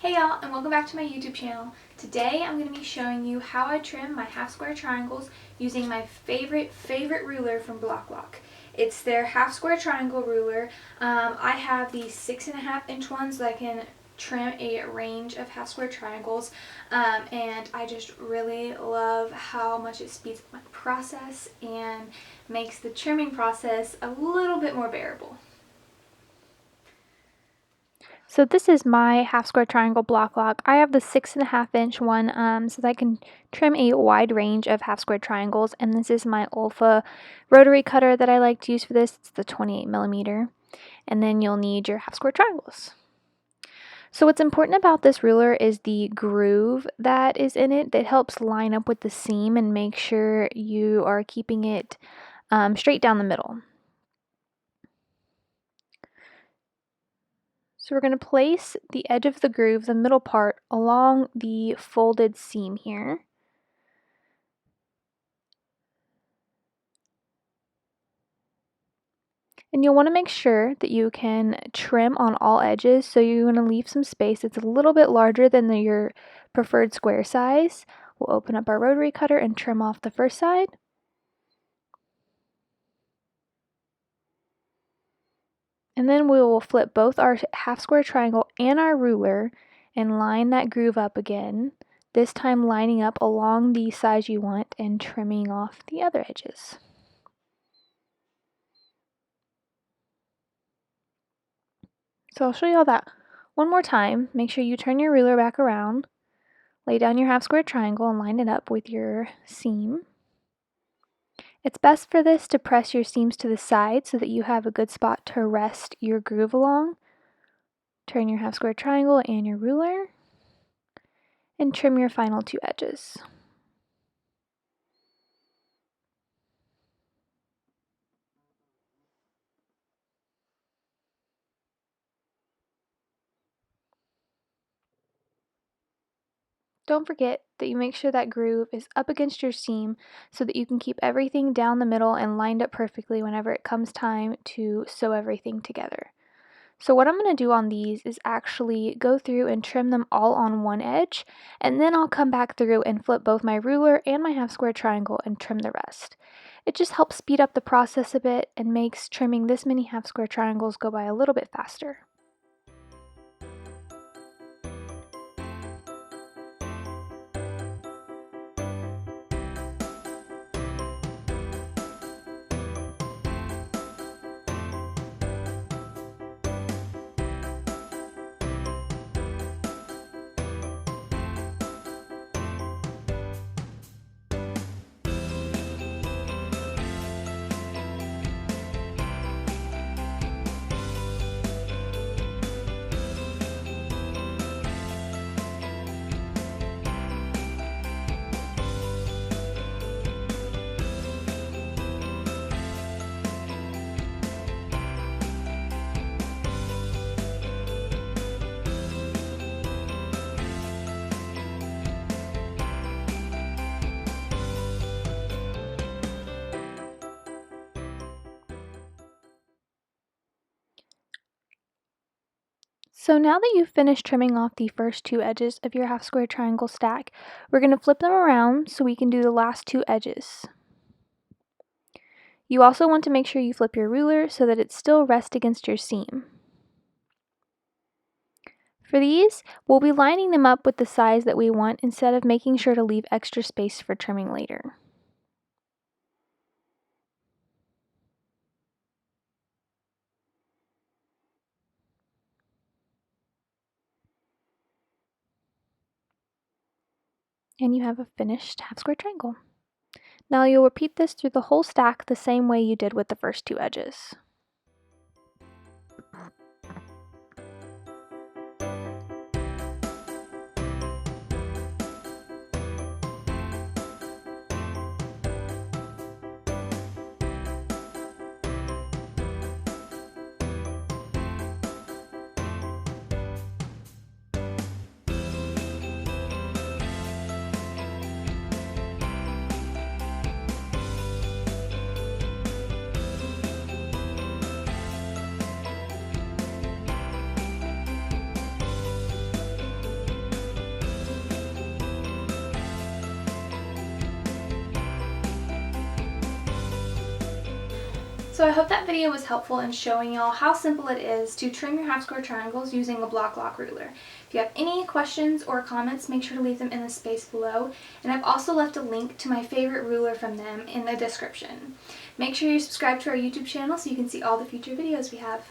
Hey y'all, and welcome back to my YouTube channel. Today I'm going to be showing you how I trim my half square triangles using my favorite ruler from Bloc Loc. It's their half square triangle ruler. I have these 6.5 inch ones that I can trim a range of half square triangles, and I just really love how much it speeds up my process and makes the trimming process a little bit more bearable. So this is my half square triangle Bloc Loc. I have the 6.5 inch one so that I can trim a wide range of half square triangles, and this is my Olfa rotary cutter that I like to use for this. It's the 28mm, and then you'll need your half square triangles. So what's important about this ruler is the groove that is in it that helps line up with the seam and make sure you are keeping it straight down the middle. So we're going to place the edge of the groove, the middle part, along the folded seam here. And you'll want to make sure that you can trim on all edges, so you're going to leave some space that's a little bit larger than your preferred square size. We'll open up our rotary cutter and trim off the first side. And then we will flip both our half square triangle and our ruler and line that groove up again, this time lining up along the size you want and trimming off the other edges. So I'll show you all that one more time. Make sure you turn your ruler back around, lay down your half square triangle and line it up with your seam. It's best for this to press your seams to the side so that you have a good spot to rest your groove along. Turn your half square triangle and your ruler and trim your final two edges. Don't forget that you make sure that groove is up against your seam so that you can keep everything down the middle and lined up perfectly whenever it comes time to sew everything together. So what I'm going to do on these is actually go through and trim them all on one edge, and then I'll come back through and flip both my ruler and my half square triangle and trim the rest. It just helps speed up the process a bit and makes trimming this many half square triangles go by a little bit faster. So now that you've finished trimming off the first two edges of your half square triangle stack, we're going to flip them around so we can do the last two edges. You also want to make sure you flip your ruler so that it still rests against your seam. For these, we'll be lining them up with the size that we want instead of making sure to leave extra space for trimming later. And you have a finished half square triangle. Now you'll repeat this through the whole stack the same way you did with the first two edges. So I hope that video was helpful in showing y'all how simple it is to trim your half square triangles using a Bloc Loc ruler. If you have any questions or comments, make sure to leave them in the space below. And I've also left a link to my favorite ruler from them in the description. Make sure you subscribe to our YouTube channel so you can see all the future videos we have.